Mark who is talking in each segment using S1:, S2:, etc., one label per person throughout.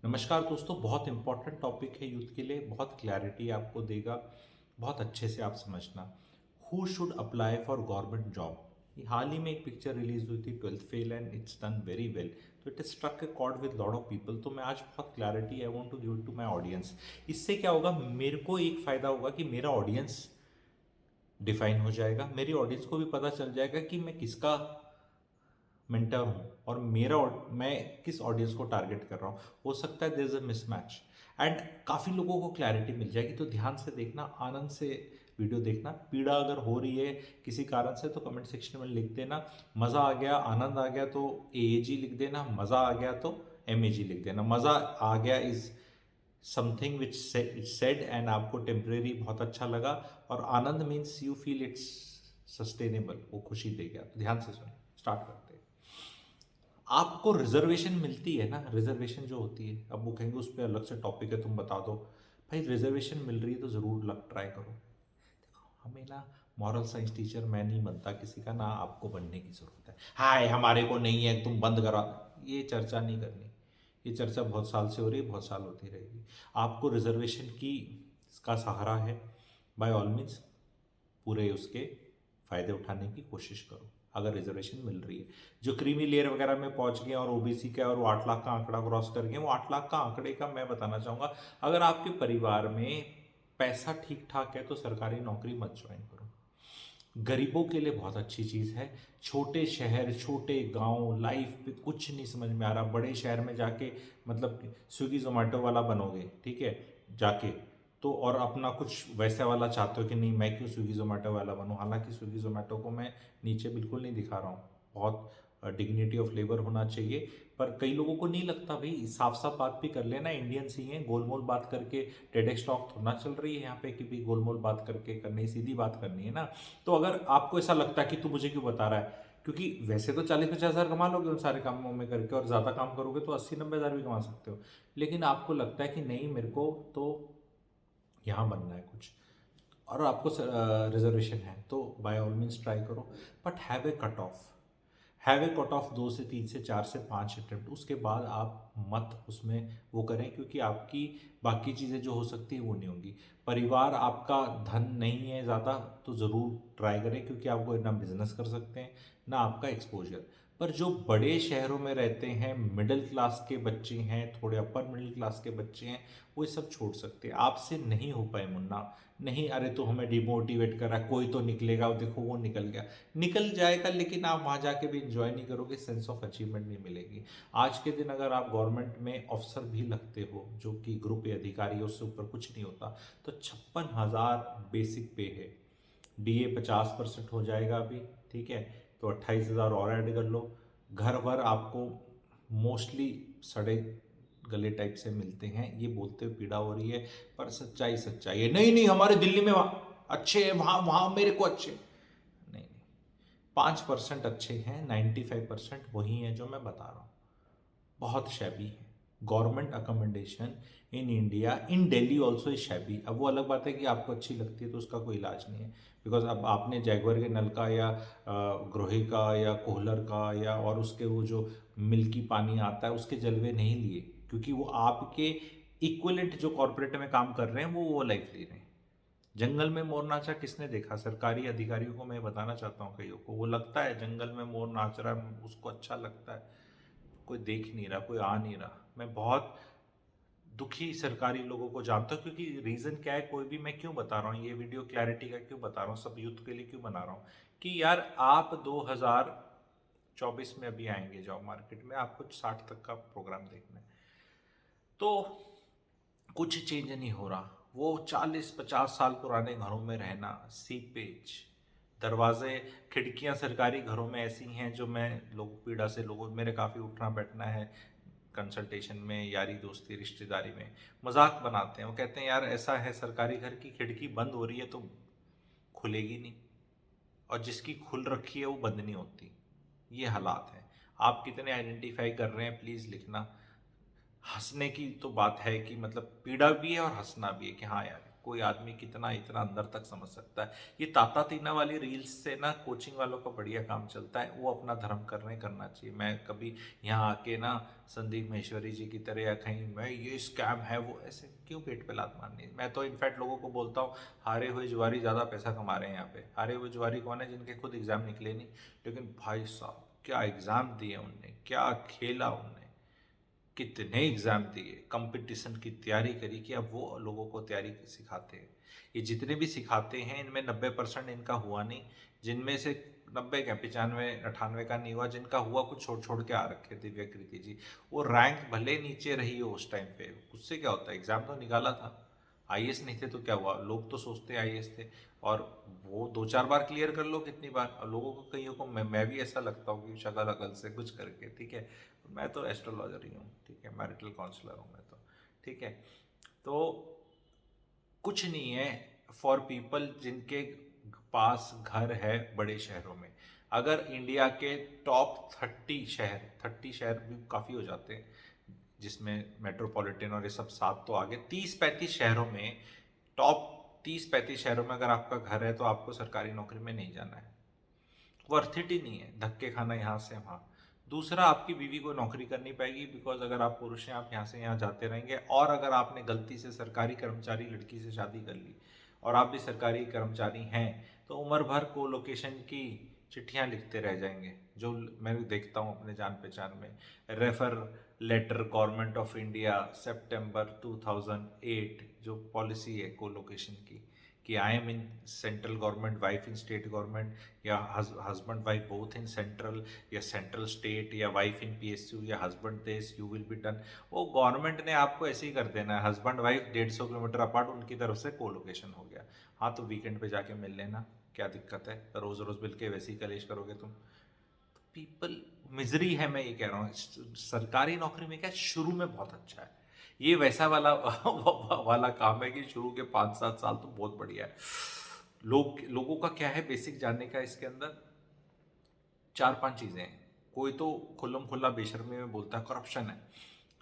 S1: नमस्कार दोस्तों, बहुत इंपॉर्टेंट टॉपिक है यूथ के लिए, बहुत क्लैरिटी आपको देगा, बहुत अच्छे से आप समझना। Who should apply for government job. हाल ही में एक पिक्चर रिलीज हुई थी, 12th fail, and it's done very well. तो it struck a chord with lot of people. तो मैं आज बहुत clarity I want to give to my audience. इससे क्या होगा, मेरे को एक फ़ायदा होगा कि मेरा ऑडियंस डिफाइन हो जाएगा, मेरी ऑडियंस को भी पता चल जाएगा कि मैं किसका मेंटर हूँ और मैं किस ऑडियंस को टारगेट कर रहा हूँ। हो सकता है there is a mismatch, and काफ़ी लोगों को क्लैरिटी मिल जाएगी। तो ध्यान से देखना, आनंद से वीडियो देखना। पीड़ा अगर हो रही है किसी कारण से तो कमेंट सेक्शन में लिख देना। मज़ा आ गया, आनंद आ गया तो AAG लिख देना। मज़ा आ गया तो MAG लिख देना। मज़ा आ गया is something which said and आपको टेम्परेरी बहुत अच्छा लगा, और आनंद means you feel it's sustainable, वो खुशी दे गया। तो ध्यान से सुने, स्टार्ट करते हैं। आपको रिजर्वेशन मिलती है ना, रिजर्वेशन जो होती है, अब वो कहेंगे उस पर अलग से टॉपिक है, तुम बता दो। भाई रिजर्वेशन मिल रही है तो ज़रूर लग ट्राई करो। हमें ना मॉरल साइंस टीचर मैं नहीं बनता किसी का, ना आपको बनने की ज़रूरत है। हाय हमारे को नहीं है, तुम बंद करा, ये चर्चा नहीं करनी। ये चर्चा बहुत साल से हो रही है, बहुत साल होती रहेगी। आपको रिजर्वेशन की का सहारा है, बाय ऑल मीन्स पूरे उसके फ़ायदे उठाने की कोशिश करो अगर रिजर्वेशन मिल रही है। जो क्रीमी लेयर वगैरह में पहुंच गए और OBC का और वो 8 लाख का आंकड़ा क्रॉस कर गए, वो 8 लाख का आंकड़े का मैं बताना चाहूँगा, अगर आपके परिवार में पैसा ठीक ठाक है तो सरकारी नौकरी मत ज्वाइन करो। गरीबों के लिए बहुत अच्छी चीज़ है। छोटे शहर, छोटे गांव, लाइफ पे कुछ नहीं समझ में आ रहा, बड़े शहर में जाके मतलब स्विगी जोमेटो वाला बनोगे, ठीक है, जाके तो, और अपना कुछ वैसा वाला चाहते हो कि नहीं मैं क्यों स्विगी जोमेटो वाला बनूं। हालांकि स्विगी जोमेटो को मैं नीचे बिल्कुल नहीं दिखा रहा हूँ, बहुत डिग्निटी ऑफ लेबर होना चाहिए। पर कई लोगों को नहीं लगता। भाई साफ साफ बात भी कर लेना, इंडियंस ही हैं, गोलमोल बात करके टेडेक्स टॉक थोड़ा चल रही है यहाँ पे कि भी गोलमोल बात करके करनी, सीधी बात करनी है ना। तो अगर आपको ऐसा लगता है कि तू मुझे क्यों बता रहा है, क्योंकि वैसे तो 40-50 हज़ार कमा लोगे उन सारे कामों में करके, और ज़्यादा काम करोगे तो 80-90 हज़ार भी कमा सकते हो। लेकिन आपको लगता है कि नहीं मेरे को तो यहाँ बनना है कुछ, और आपको रिजर्वेशन है, तो बाय ऑल मीन्स ट्राई करो। But have a cut off, have a cut off 2 से 3 से 4 से 5 अटेम्प्ट। उसके बाद आप मत उसमें वो करें, क्योंकि आपकी बाकी चीज़ें जो हो सकती है वो नहीं होंगी। परिवार आपका धन नहीं है ज़्यादा तो ज़रूर ट्राई करें, क्योंकि आपको ना बिजनेस कर सकते हैं ना आपका एक्सपोजर। पर जो बड़े शहरों में रहते हैं, मिडिल क्लास के बच्चे हैं, थोड़े अपर मिडिल क्लास के बच्चे हैं, वो ये सब छोड़ सकते हैं। आपसे नहीं हो पाए मुन्ना, नहीं, अरे तो हमें डिमोटिवेट कर रहा है, कोई तो निकलेगा, देखो वो निकल गया। निकल जाएगा, लेकिन आप वहाँ जाके भी इंजॉय नहीं करोगे, सेंस ऑफ अचीवमेंट नहीं मिलेगी। आज के दिन अगर आप गवर्नमेंट में ऑफिसर भी लगते हो, जो कि ग्रुप ए अधिकारी है, उससे ऊपर कुछ नहीं होता, तो 56,000 बेसिक पे है। DA 50% हो जाएगा अभी, ठीक है, तो 28,000 और ऐड कर लो। घर भर आपको मोस्टली सड़े गले टाइप से मिलते हैं, ये बोलते हुए पीड़ा हो रही है। पर सच्चाई सच्चाई है, नहीं नहीं हमारे दिल्ली में अच्छे हैं, वहाँ वहाँ मेरे को अच्छे नहीं, 5% अच्छे हैं, 95% वही हैं जो मैं बता रहा हूँ, बहुत शैबी है। Government accommodation in India, in Delhi also is shabby. अब वो अलग बात है कि आपको अच्छी लगती है तो उसका कोई इलाज नहीं है, बिकॉज अब आपने जैगवर के नल का या ग्रोही का या कोहलर का या और उसके वो जो मिल्की पानी आता है उसके जलवे नहीं लिए, क्योंकि वो आपके इक्वलेंट जो कॉरपोरेट में काम कर रहे हैं वो लाइफ ले रहे हैं। जंगल में मोर नाचा किसने देखा? सरकारी अधिकारियों को मैं बताना चाहता हूँ, कईयों को वो लगता है जंगल में मोर नाच रहा है, उसको अच्छा लगता है। कोई देख नहीं रहा, कोई आ नहीं रहा। मैं बहुत दुखी सरकारी लोगों को जानता हूँ, क्योंकि रीज़न क्या है, कोई भी, मैं क्यों बता रहा हूँ ये वीडियो, क्लैरिटी का क्यों बता रहा हूँ, सब यूथ के लिए क्यों बना रहा हूँ, कि यार आप 2024 में अभी आएंगे जॉब मार्केट में, आपको 60 तक का प्रोग्राम देखना है, तो कुछ चेंज नहीं हो रहा। वो 40-50 साल पुराने घरों में रहना, सीपेज, दरवाजे, खिड़कियां सरकारी घरों में ऐसी हैं जो मैं लोग पीड़ा से, लोगों मेरे काफ़ी उठना बैठना है कंसल्टेशन में, यारी दोस्ती रिश्तेदारी में, मजाक बनाते हैं। वो कहते हैं यार ऐसा है सरकारी घर की खिड़की बंद हो रही है तो खुलेगी नहीं, और जिसकी खुल रखी है वो बंद नहीं होती। ये हालात हैं। आप कितने आइडेंटिफाई कर रहे हैं प्लीज़ लिखना। हंसने की तो बात है कि मतलब पीड़ा भी है और हंसना भी है कि हाँ यार कोई आदमी कितना इतना अंदर तक समझ सकता है। ये ताता तीना वाली रील्स से ना कोचिंग वालों का बढ़िया काम चलता है, वो अपना धर्म करना चाहिए। मैं कभी यहाँ आके ना संदीप महेश्वरी जी की तरह या कहीं मैं ये स्कैम है वो ऐसे क्यों पेट पे लात मारनी। मैं तो इनफैक्ट लोगों को बोलता हूँ हारे हुए जुआरी ज़्यादा पैसा कमा रहे हैं यहाँ पे। हारे हुए जुआरी कौन है? जिनके खुद एग्जाम निकले नहीं, लेकिन भाई साहब क्या एग्जाम दिए उनने, क्या खेला उनने, कितने एग्जाम दिए, कंपटीशन की तैयारी करी कि अब वो लोगों को तैयारी सिखाते हैं। ये जितने भी सिखाते हैं इनमें 90% इनका हुआ नहीं, जिनमें से 90 क्या 95-98 का नहीं हुआ, जिनका हुआ कुछ छोड़ छोड़ के आ रखे। दिव्या कृति जी, वो रैंक भले नीचे रही हो उस टाइम पे, उससे क्या होता है, एग्जाम तो निकाला था। आईएएस नहीं थे तो क्या हुआ, लोग तो सोचते हैं आईएएस थे, और वो 2-4 बार क्लियर कर लो, कितनी बार। और लोगों को कईयों को मैं भी ऐसा लगता हूँ कि शक्ल अकल से कुछ करके, ठीक है। मैं तो एस्ट्रोलॉजर ही हूँ, ठीक है, मैरिटल काउंसलर हूँ मैं तो, ठीक है। तो कुछ नहीं है फॉर पीपल जिनके पास घर है बड़े शहरों में। अगर इंडिया के टॉप 30 शहर भी काफ़ी हो जाते हैं, जिसमें मेट्रोपॉलिटन और ये सब सात तो आगे 30-35 शहरों में, टॉप 30-35 शहरों में अगर आपका घर है तो आपको सरकारी नौकरी में नहीं जाना है। वर्थ इट ही नहीं है, धक्के खाना यहाँ से वहाँ। दूसरा, आपकी बीवी को नौकरी करनी पड़ेगी, बिकॉज अगर आप पुरुष हैं आप यहाँ से यहाँ जाते रहेंगे। और अगर आपने गलती से सरकारी कर्मचारी लड़की से शादी कर ली और आप भी सरकारी कर्मचारी हैं, तो उम्र भर को लोकेशन की चिट्ठियाँ लिखते रह जाएंगे। जो मैं देखता हूँ अपने जान पहचान में, refer letter government of India सितंबर 2008, जो पॉलिसी है को लोकेशन की, कि I am in central government, wife in state government, या husband wife both in central, या सेंट्रल स्टेट, या वाइफ इन पीएसयू, या हस्बैंड देश, यू विल बी डन। वो गवर्नमेंट ने आपको ऐसे ही कर देना है, हस्बैंड वाइफ 150 किलोमीटर अपार्ट, उनकी तरफ से को लोकेशन हो गया। हाँ तो वीकेंड पे जाके मिल लेना, क्या दिक्कत है, रोज रोज मिल के वैसे ही कलेश करोगे तुम। पीपल मिजरी है, मैं ये कह रहा हूँ। सरकारी नौकरी में क्या शुरू में बहुत अच्छा है, ये वैसा वाला वाला काम है कि शुरू के 5-7 साल तो बहुत बढ़िया है। लोगों का क्या है बेसिक जानने का इसके अंदर, 4-5 चीज़ें हैं। कोई तो खुल्लम खुल्ला बेशर्मी में बोलता है करप्शन है।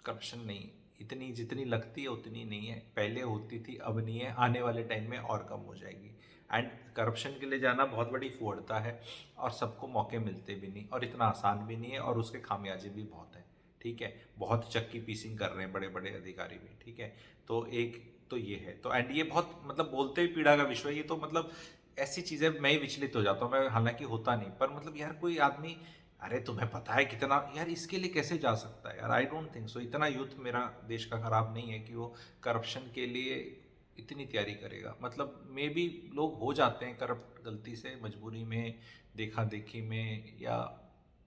S1: करप्शन नहीं, इतनी जितनी लगती है उतनी नहीं है, पहले होती थी अब नहीं है, आने वाले टाइम में और कम हो जाएगी। एंड करप्शन के लिए जाना बहुत बड़ी फुहड़ता है, और सबको मौके मिलते भी नहीं, और इतना आसान भी नहीं है, और उसके खामियाजे भी बहुत है, ठीक है। बहुत चक्की पीसिंग कर रहे हैं बड़े बड़े अधिकारी भी, ठीक है। तो एक तो ये है, तो एंड ये बहुत मतलब बोलते ही पीड़ा का विषय है ये, तो मतलब ऐसी चीज़ें मैं ही विचलित हो जाता हूँ। मैं हालांकि होता नहीं, पर मतलब यार कोई आदमी, अरे तुम्हें पता है कितना, यार इसके लिए कैसे जा सकता है यार, आई डोंट थिंक सो। इतना यूथ मेरा देश का खराब नहीं है कि वो करप्शन के लिए इतनी तैयारी करेगा। मतलब मे बी लोग हो जाते हैं करप्ट गलती से, मजबूरी में, देखा देखी में, या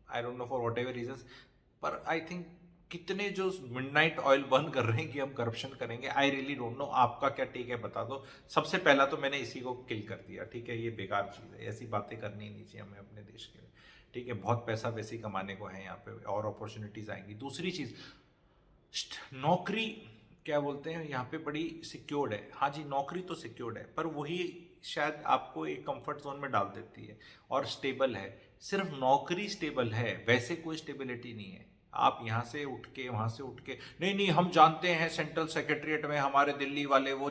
S1: I don't know for whatever reason, पर आई थिंक कितने जो मिडनाइट ऑयल बर्न कर रहे हैं कि हम करप्शन करेंगे, आई रियली डोंट नो। आपका क्या टेक है बता दो। सबसे पहला तो मैंने इसी को किल कर दिया, ठीक है, ये बेकार चीज़ है, ऐसी बातें करनी नहीं चाहिए हमें अपने देश के लिए, ठीक है। बहुत पैसा वैसे ही कमाने को है यहाँ पे, और अपॉर्चुनिटीज़ आएंगी। दूसरी चीज़, नौकरी क्या बोलते हैं यहाँ पे बड़ी सिक्योर्ड है। हाँ जी, नौकरी तो सिक्योर्ड है, पर वही शायद आपको एक कंफर्ट जोन में डाल देती है, और स्टेबल है। सिर्फ नौकरी स्टेबल है, वैसे कोई स्टेबिलिटी नहीं है। आप यहाँ से उठ के वहाँ से उठ के, नहीं नहीं हम जानते हैं सेंट्रल सेक्रेटरीट में हमारे दिल्ली वाले वो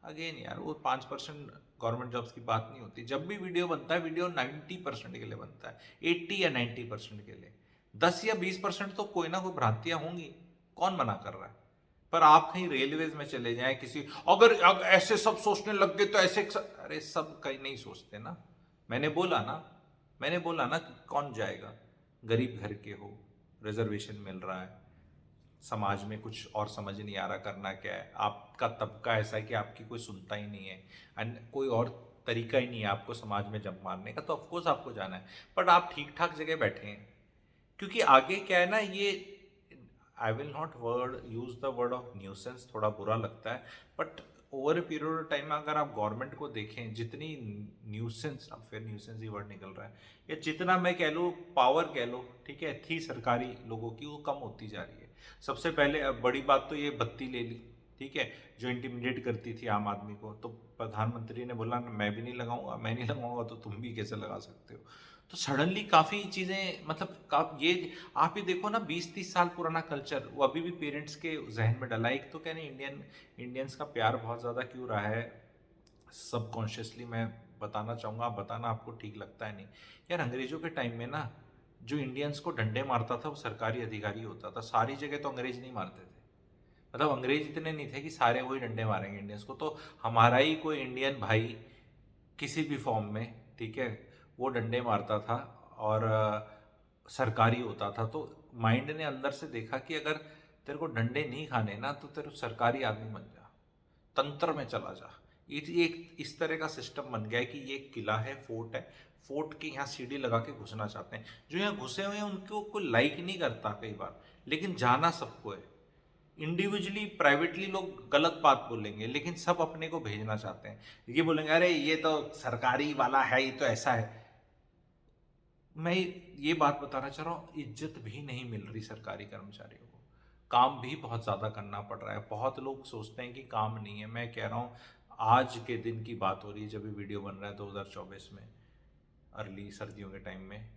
S1: अगेन यार, वो 5% गवर्नमेंट जॉब्स की बात नहीं होती। जब भी वीडियो बनता है, वीडियो 90% के लिए बनता है, 80 या 90% के लिए। 10 या 20% तो कोई ना कोई भ्रांतियां होंगी, कौन मना कर रहा है। पर आप कहीं रेलवेज में चले जाएं, किसी अगर ऐसे सब सोचने लग गए तो ऐसे, अरे सब कहीं नहीं सोचते ना। मैंने बोला ना मैंने बोला ना कि कौन जाएगा, गरीब घर के हो, रिजर्वेशन मिल रहा है, समाज में कुछ और समझ नहीं आ रहा करना क्या है, आपका तबका ऐसा है कि आपकी कोई सुनता ही नहीं है, एंड कोई और तरीका ही नहीं है आपको समाज में जंप मारने का, तो ऑफकोर्स आपको जाना है। बट आप ठीक ठाक जगह बैठे हैं, क्योंकि आगे क्या है ना, ये I will not use the word of nuisance, थोड़ा बुरा लगता है, but over a period of time अगर आप गवर्नमेंट को देखें, जितनी न्यूसेंस, अब फिर न्यूसेंस ही वर्ड निकल रहा है, या जितना मैं कह लूँ पावर कह लो, ठीक है, थी सरकारी लोगों की, वो कम होती जा रही है। सबसे पहले अब बड़ी बात तो ये बत्ती ले ली, ठीक है, जो इंटिमिडेट करती थी आम आदमी को, तो प्रधानमंत्री ने बोला मैं भी नहीं लगाऊंगा, मैं नहीं लगाऊंगा तो तुम भी कैसे लगा सकते हो। तो सडनली काफ़ी चीज़ें, मतलब ये आप ही देखो ना, 20-30 साल पुराना कल्चर वो अभी भी पेरेंट्स के जहन में डला है। एक तो कहने इंडियंस का प्यार बहुत ज़्यादा क्यों रहा है, सबकॉन्शियसली मैं बताना चाहूँगा, आप बताना आपको ठीक लगता है नहीं। यार अंग्रेजों के टाइम में ना जो इंडियंस को डंडे मारता था वो सरकारी अधिकारी होता था। सारी जगह तो अंग्रेज नहीं मारते थे, मतलब अंग्रेज इतने नहीं थे कि सारे वही डंडे मारेंगे इंडियंस को। तो हमारा ही कोई इंडियन भाई किसी भी फॉर्म में, ठीक है, वो डंडे मारता था और सरकारी होता था। तो माइंड ने अंदर से देखा कि अगर तेरे को डंडे नहीं खाने ना तो तेरे सरकारी आदमी बन जा, तंत्र में चला जा। ये एक इस तरह का सिस्टम बन गया है कि ये एक किला है, फोर्ट है, फोर्ट के यहाँ सीढ़ी लगा के घुसना चाहते हैं। जो यहाँ घुसे हुए हैं उनको कोई लाइक नहीं करता कई बार, लेकिन जाना सबको है। इंडिविजुअली प्राइवेटली लोग गलत बात बोलेंगे, लेकिन सब अपने को भेजना चाहते हैं। ये बोलेंगे अरे ये तो सरकारी वाला है, ये तो ऐसा है। मैं ये बात बताना चाह रहा हूँ, इज्जत भी नहीं मिल रही सरकारी कर्मचारियों को, काम भी बहुत ज़्यादा करना पड़ रहा है। बहुत लोग सोचते हैं कि काम नहीं है। मैं कह रहा हूँ आज के दिन की बात हो रही है जब ये वीडियो बन रहा है 2024 में, अर्ली सर्दियों के टाइम में,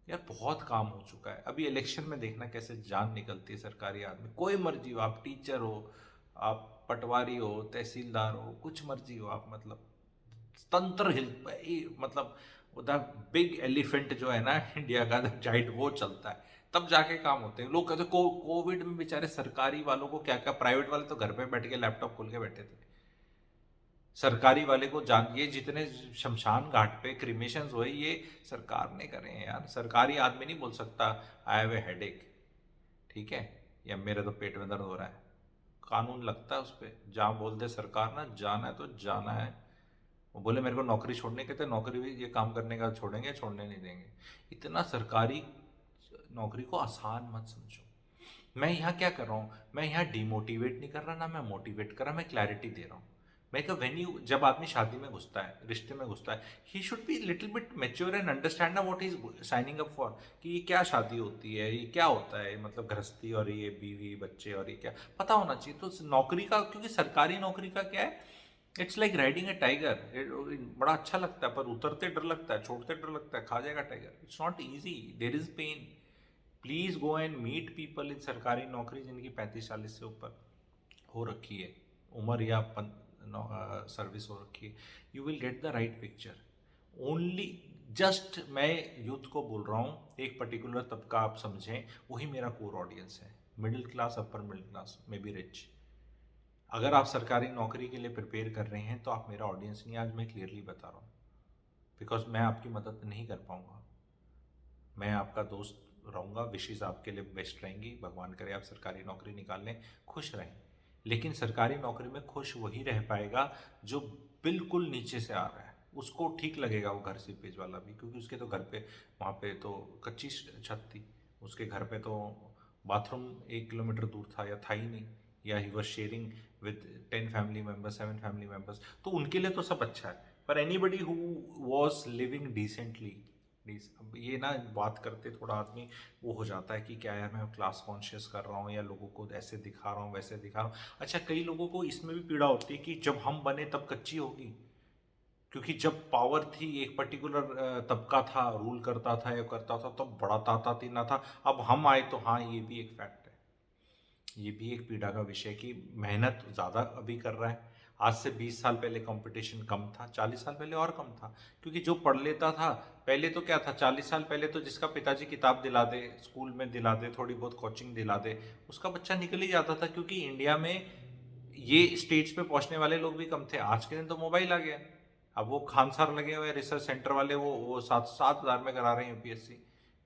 S1: यार बहुत काम हो चुका है। अभी इलेक्शन में देखना कैसे जान निकलती है सरकारी आदमी। कोई मर्जी हो, आप टीचर हो, आप पटवारी हो, तहसीलदार हो, कुछ मर्जी हो आप, मतलब तंत्र हिल, मतलब द बिग एलिफेंट जो है ना इंडिया का, द जाइंट, वो चलता है तब जाके काम होते हैं। लोग कहते हैं कोविड में बेचारे सरकारी वालों को क्या क्या, प्राइवेट वाले तो घर पे बैठ के लैपटॉप खोल के बैठे थे, सरकारी वाले को जान, ये जितने शमशान घाट पे क्रिमेशन हुए ये सरकार ने करे हैं यार। सरकारी आदमी नहीं बोल सकता आई हैव ए हेडेक, ठीक है, या मेरे तो पेट में दर्द हो रहा है। कानून लगता है उस पर, जहाँ बोल दे सरकार ना जाना है तो जाना है। वो बोले मेरे को नौकरी छोड़ने के, तो नौकरी भी ये काम करने का छोड़ेंगे, छोड़ने नहीं देंगे। इतना सरकारी नौकरी को आसान मत समझो। मैं यहाँ क्या कर रहा हूँ, मैं यहाँ डिमोटिवेट नहीं कर रहा, ना मैं मोटिवेट कर रहा, मैं क्लैरिटी दे रहा हूँ। मैं कहा वेन यू, जब आदमी शादी में घुसता है, रिश्ते में घुसता है, he should be little bit mature and understand ना what is signing up for, कि ये क्या शादी होती है, ये क्या होता है, मतलब गृहस्थी और ये बीवी बच्चे और ये क्या पता होना चाहिए। तो नौकरी का, क्योंकि सरकारी नौकरी का क्या है, it's like riding A tiger. बड़ा अच्छा लगता है पर उतरते डर लगता है, छोड़ते डर लगता है, खा जाएगा tiger. It's not easy, there is pain. Please go and meet people in सरकारी नौकरी जिनकी 35-40 से ऊपर हो रखी है उम्र, या सर्विस हो रखी है। You will get the right picture. Only just मैं यूथ को बोल रहा हूँ, एक पर्टिकुलर तबका आप समझें, वही मेरा कोर ऑडियंस है, middle class, upper middle class, may be rich. अगर आप सरकारी नौकरी के लिए प्रिपेयर कर रहे हैं तो आप मेरा ऑडियंस नहीं, आज मैं क्लियरली बता रहा हूँ, बिकॉज मैं आपकी मदद नहीं कर पाऊँगा। मैं आपका दोस्त रहूँगा, विशेष आपके लिए बेस्ट रहेंगी, भगवान करे आप सरकारी नौकरी निकाल लें, खुश रहें। लेकिन सरकारी नौकरी में खुश वही रह पाएगा जो बिल्कुल नीचे से आ रहा है। उसको ठीक लगेगा वो घर सीपेज वाला भी, क्योंकि उसके तो घर पे, वहाँ पे तो कच्ची छत थी, उसके घर पे तो बाथरूम 1 किलोमीटर दूर था या था ही नहीं, या he was sharing with 10 family members, 7 family members. तो उनके लिए तो सब अच्छा है, पर anybody who was living decently, please. अब ये ना बात करते थोड़ा आदमी वो हो जाता है कि क्या यार मैं क्लास कॉन्शियस कर रहा हूँ या लोगों को ऐसे दिखा रहा हूँ वैसे दिखा रहा हूँ। अच्छा, कई लोगों को इसमें भी पीड़ा होती है कि जब हम बने तब कच्ची होगी, क्योंकि जब पावर थी, एक पर्टिकुलर तबका था रूल करता था या करता था, तब बड़ा तातीना था। अब हम आए तो हाँ, ये भी एक फैक्ट है, ये भी एक पीड़ा का विषय कि मेहनत ज़्यादा अभी कर रहा है। आज से 20 साल पहले कंपटीशन कम था, 40 साल पहले और कम था, क्योंकि जो पढ़ लेता था पहले, तो क्या था 40 साल पहले, तो जिसका पिताजी किताब दिला दे, स्कूल में दिला दे, थोड़ी बहुत कोचिंग दिला दे, उसका बच्चा निकल ही जाता था। क्योंकि इंडिया में ये स्टेज पे पहुंचने वाले लोग भी कम थे। आज के दिन तो मोबाइल आ गया, अब वो खानसार लगे हुए रिसर्च सेंटर वाले, वो 7,000 में करा रहे हैं यूपीएससी,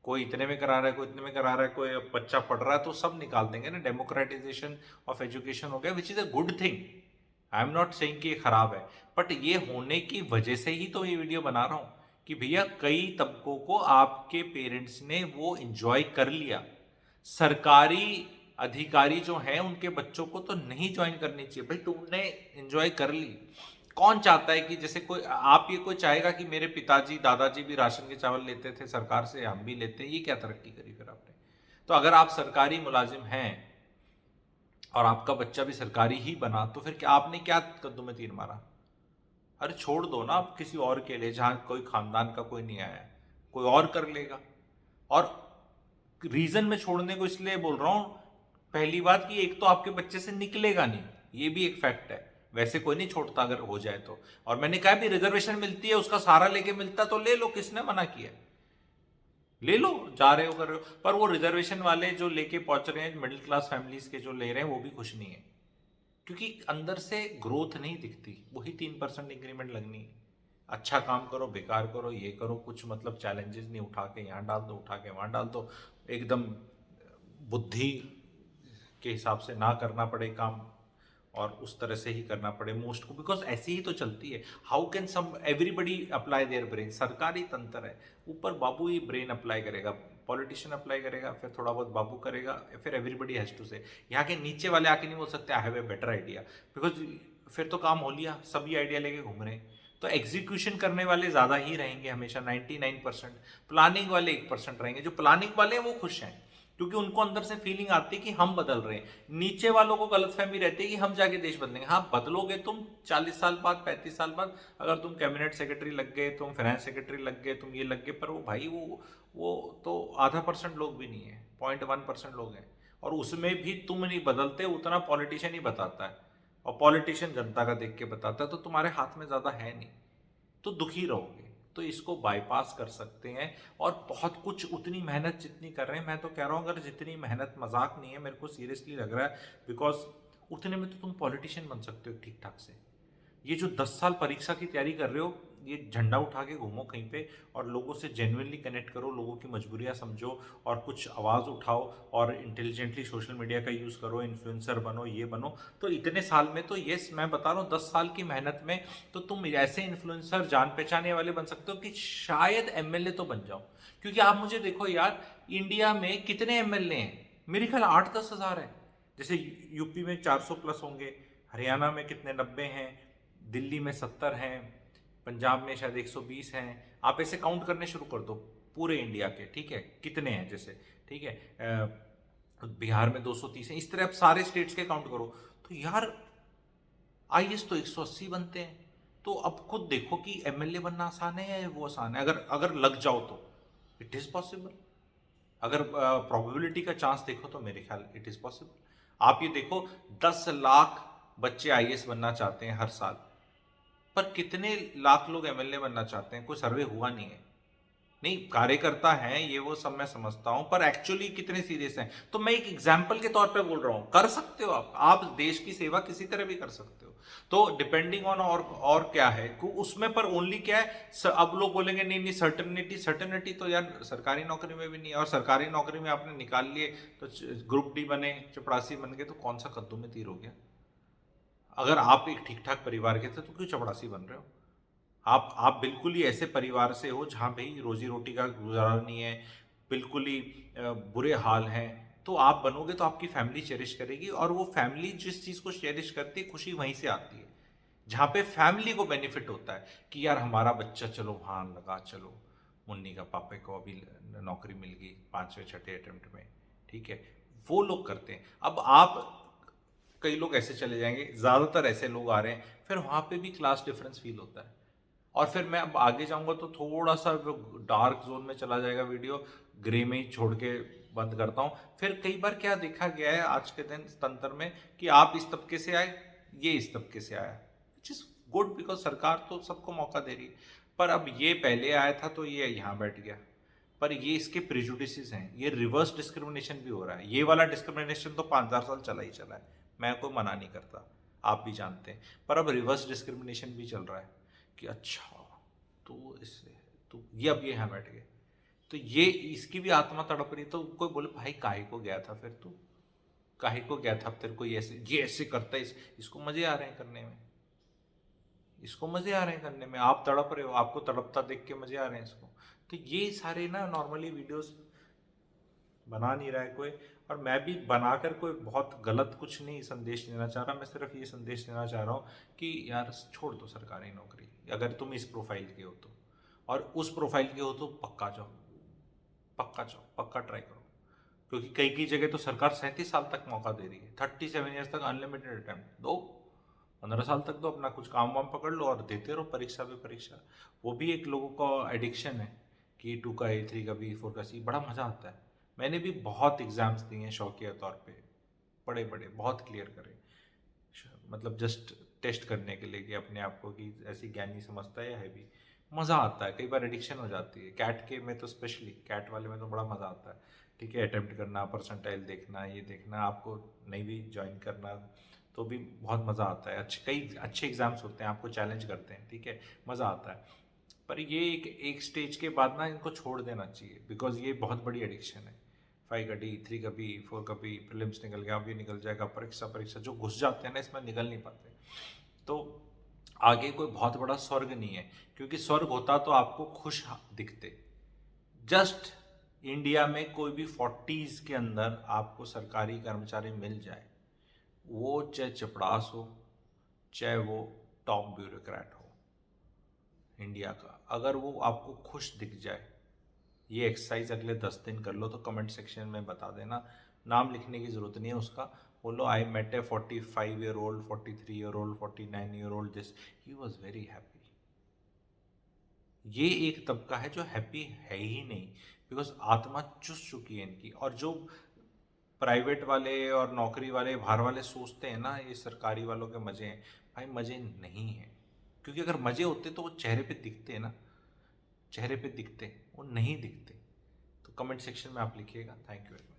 S1: कोई इतने में करा रहा है, कोई इतने में करा रहा है, कोई बच्चा पढ़ रहा है, तो सब निकाल देंगे ना। डेमोक्रेटाइजेशन ऑफ एजुकेशन हो गया, which is a good thing. I am not saying कि ये खराब है, बट ये होने की वजह से ही तो ये वीडियो बना रहा हूँ कि भैया कई तबकों को आपके पेरेंट्स ने वो इंजॉय कर लिया। सरकारी अधिकारी जो हैं उनके बच्चों को तो नहीं ज्वाइन करनी चाहिए भाई, तुमने एंजॉय कर ली। कौन चाहता है कि जैसे कोई, आप ये कोई चाहेगा कि मेरे पिताजी दादाजी भी राशन के चावल लेते थे सरकार से, हम भी लेते हैं, ये क्या तरक्की करी फिर आपने। तो अगर आप सरकारी मुलाजिम हैं और आपका बच्चा भी सरकारी ही बना, तो फिर क्या आपने क्या कद्दू में तीर मारा। अरे छोड़ दो ना आप किसी और के लिए, जहाँ कोई खानदान का कोई नहीं आया है, कोई और कर लेगा। और रीजन में छोड़ने को इसलिए बोल रहा हूँ, पहली बात कि एक तो आपके बच्चे से निकलेगा नहीं, ये भी एक फैक्ट है। वैसे कोई नहीं छोड़ता अगर हो जाए तो। और मैंने कहा भी रिजर्वेशन मिलती है उसका सहारा लेके मिलता तो ले लो, किसने मना किया? ले लो, जा रहे हो कर रहे हो। पर वो रिजर्वेशन वाले जो लेके पहुंच रहे हैं, मिडिल क्लास फैमिलीज के जो ले रहे हैं, वो भी खुश नहीं है, क्योंकि अंदर से ग्रोथ नहीं दिखती। वही 3% इंक्रीमेंट लगनी है। अच्छा काम करो, बेकार करो, ये करो, कुछ मतलब चैलेंजेस नहीं, उठा के यहाँ डाल दो, उठा के वहाँ डाल दो, एकदम बुद्धि के हिसाब से ना करना पड़े काम, और उस तरह से ही करना पड़े मोस्ट को, बिकॉज ऐसी ही तो चलती है। How can some everybody apply their brain? सरकारी तंत्र है, ऊपर बाबू ही ब्रेन अप्लाई करेगा, पॉलिटिशियन अप्लाई करेगा, फिर थोड़ा बहुत बाबू करेगा, फिर एवरीबडी हैज टू से। यहाँ के नीचे वाले आके नहीं बोल सकते I have a better idea, because फिर तो काम हो लिया, सभी आइडिया लेके घूम रहे हैं। तो एग्जीक्यूशन करने वाले ज़्यादा ही रहेंगे हमेशा, 99%। प्लानिंग वाले 1% रहेंगे। जो प्लानिंग वाले हैं वो खुश हैं, क्योंकि उनको अंदर से फीलिंग आती है कि हम बदल रहे हैं। नीचे वालों को गलतफहमी रहती है कि हम जाके देश बदलेंगे। हाँ, बदलोगे तुम 40 साल बाद, 35 साल बाद, अगर तुम कैबिनेट सेक्रेटरी लग गए, तुम फाइनेंस सेक्रेटरी लग गए, तुम ये लग गए, पर वो भाई वो तो आधा % लोग भी नहीं है, 0.1% लोग हैं। और उसमें भी तुम नहीं बदलते, उतना पॉलिटिशियन ही बताता है, और पॉलिटिशियन जनता का देख के बताता है, तो तुम्हारे हाथ में ज़्यादा है नहीं, तो दुखी रहोगे। तो इसको बाईपास कर सकते हैं, और बहुत कुछ, उतनी मेहनत जितनी कर रहे हैं, मैं तो कह रहा हूँ अगर जितनी मेहनत, मजाक नहीं है, मेरे को सीरियसली लग रहा है, बिकॉज उतने में तो तुम पॉलिटिशियन बन सकते हो ठीक ठाक से। ये जो 10 साल परीक्षा की तैयारी कर रहे हो, ये झंडा उठा के घूमो कहीं पे, और लोगों से जेन्युइनली कनेक्ट करो, लोगों की मजबूरियां समझो, और कुछ आवाज़ उठाओ, और इंटेलिजेंटली सोशल मीडिया का यूज़ करो, इन्फ्लुएंसर बनो, ये बनो। तो इतने साल में तो ये मैं बता रहा हूँ, 10 साल की मेहनत में तो तुम ऐसे इन्फ्लुएंसर, जान पहचाने वाले बन सकते हो कि शायद एमएलए तो बन जाओ। क्योंकि आप मुझे देखो यार, इंडिया में कितने एमएलए हैं? मेरे ख्याल 8-10 हज़ार है। जैसे यूपी में 400 प्लस होंगे, हरियाणा में कितने, 90 हैं, दिल्ली में 70 हैं, पंजाब में शायद 120 हैं। आप ऐसे काउंट करने शुरू कर दो पूरे इंडिया के, ठीक है, कितने हैं जैसे, ठीक है, बिहार में 230 हैं, इस तरह आप सारे स्टेट्स के काउंट करो, तो यार आईएएस तो 180 बनते हैं। तो अब खुद देखो कि एमएलए बनना आसान है या वो आसान है? अगर अगर लग जाओ तो इट इज़ पॉसिबल। अगर प्रोबेबिलिटी का चांस देखो तो मेरे ख्याल इट इज़ पॉसिबल। आप ये देखो, 10 लाख बच्चे आईएएस बनना चाहते हैं हर साल, पर कितने लाख लोग एमएलए बनना चाहते हैं? कोई सर्वे हुआ नहीं है। नहीं, कार्यकर्ता हैं ये वो सब मैं समझता हूं, पर एक्चुअली कितने सीरियस हैं? तो मैं एक एग्जाम्पल के तौर पे बोल रहा हूं, कर सकते हो आप देश की सेवा किसी तरह भी कर सकते हो। तो डिपेंडिंग ऑन, और क्या है उसमें, पर ओनली क्या है, अब लोग बोलेंगे नहीं नहीं, सर्टनिटी, सर्टनिटी तो यार सरकारी नौकरी में भी नहीं है, और सरकारी नौकरी में आपने निकाल लिए तो ग्रुप डी बने, चपरासी बन गए, तो कौन सा कद्दू में तीर हो गया? अगर आप एक ठीक ठाक परिवार के थे तो क्यों चपरासी बन रहे हो? आप बिल्कुल ही ऐसे परिवार से हो जहाँ भाई रोजी रोटी का गुजारा नहीं है, बिल्कुल ही बुरे हाल हैं, तो आप बनोगे तो आपकी फैमिली चेरिश करेगी, और वो फैमिली जिस चीज़ को चेरिश करती है, खुशी वहीं से आती है, जहाँ पे फैमिली को बेनिफिट होता है कि यार हमारा बच्चा, चलो वहाँ लगा, चलो मुन्नी का पापे को अभी नौकरी मिल गई 5वें 6ठे अटेम्प्ट में, ठीक है, वो लोग करते हैं। अब आप, कई लोग ऐसे चले जाएंगे, ज़्यादातर ऐसे लोग आ रहे हैं, फिर वहाँ पे भी क्लास डिफरेंस फील होता है। और फिर मैं अब आगे जाऊंगा तो थोड़ा सा डार्क जोन में चला जाएगा वीडियो, ग्रे में ही छोड़ के बंद करता हूँ। फिर कई बार क्या देखा गया है आज के दिन तंत्र में, कि आप इस तबके से आए, ये इस तबके से आया, विच इज गुड, बिकॉज सरकार तो सबको मौका दे रही है। पर अब ये पहले आया था तो ये यहाँ बैठ गया, पर ये इसके प्रिजुडिसेस हैं, ये रिवर्स डिस्क्रिमिनेशन भी हो रहा है। ये वाला डिस्क्रिमिनेशन तो 5,000 साल चला ही चला है, मैं कोई मना नहीं करता, आप भी जानते हैं, पर अब रिवर्स डिस्क्रिमिनेशन भी चल रहा है कि अच्छा तो इससे, तो ये अब ये यहाँ बैठ गए, तो ये इसकी भी आत्मा तड़प रही। तो कोई बोले भाई काहे को गया था फिर तू, काहे को गया था? तेरे को ये ऐसे करता है, इसको मजे आ रहे हैं करने में, इसको मजे आ रहे हैं करने में, आप तड़प रहे हो, आपको तड़पता देख के मजे आ रहे हैं इसको। तो ये सारे ना नॉर्मली वीडियोस बना नहीं रहा है कोई, और मैं भी बनाकर कोई बहुत गलत कुछ नहीं संदेश देना चाह रहा, मैं सिर्फ ये संदेश देना चाह रहा हूँ कि यार छोड़ दो सरकारी नौकरी, अगर तुम इस प्रोफाइल के हो तो, और उस प्रोफाइल के हो तो पक्का जाओ, पक्का जाओ, पक्का ट्राई करो, क्योंकि कई कई जगह तो सरकार 37 साल तक मौका दे रही है, 37 ईयर्स तक अनलिमिटेड अटेम्प्ट दो, 15 साल तक दो, अपना कुछ काम वाम पकड़ लो और देते रहो परीक्षा पे परीक्षा। वो भी एक लोगों का एडिक्शन है कि A2 का, A3 का, B4 का, C, बड़ा मज़ा आता है। मैंने भी बहुत एग्जाम्स दिए हैं शौकिया तौर पे, बड़े बड़े बहुत क्लियर करे, मतलब जस्ट टेस्ट करने के लिए कि अपने आप को कि ऐसी ज्ञानी समझता है या है भी। मज़ा आता है, कई बार एडिक्शन हो जाती है कैट के में, तो स्पेशली कैट वाले में तो बड़ा मज़ा आता है। ठीक है, अटेम्प्ट करना, परसेंटाइल देखना, ये देखना, आपको नहीं भी ज्वाइन करना तो भी बहुत मज़ा आता है। अच्छे कई अच्छे एग्जाम्स होते हैं, आपको चैलेंज करते हैं, ठीक है, मज़ा आता है। पर ये एक स्टेज के बाद ना इनको छोड़ देना चाहिए, बिकॉज ये बहुत बड़ी एडिक्शन है। 5 का डी, 3 का बी, 4 का बी, प्रीलिम्स निकल गया, अब ये निकल जाएगा, परीक्षा परीक्षा जो घुस जाते हैं ना इसमें, निकल नहीं पाते। तो आगे कोई बहुत बड़ा स्वर्ग नहीं है, क्योंकि स्वर्ग होता तो आपको खुश दिखते। जस्ट इंडिया में कोई भी 40s के अंदर आपको सरकारी कर्मचारी मिल जाए, वो चाहे चपड़ास हो, चाहे वो टॉप ब्यूरोक्रेट हो इंडिया का, अगर वो आपको खुश दिख जाए, ये एक्सरसाइज अगले 10 दिन कर लो, तो कमेंट सेक्शन में बता देना। नाम लिखने की ज़रूरत नहीं है उसका, बोलो I met a 45 year old, 43 year old, 49 year old, this he was very happy. ये एक तबका है जो हैप्पी है ही नहीं, बिकॉज आत्मा चुस चुकी है इनकी। और जो प्राइवेट वाले और नौकरी वाले बाहर वाले सोचते हैं ना ये सरकारी वालों के मज़े हैं, भाई मज़े नहीं हैं। क्योंकि अगर मज़े होते तो वो चेहरे पे दिखते हैं ना, चेहरे पे दिखते, वो नहीं दिखते। तो कमेंट सेक्शन में आप लिखिएगा। Thank you very much.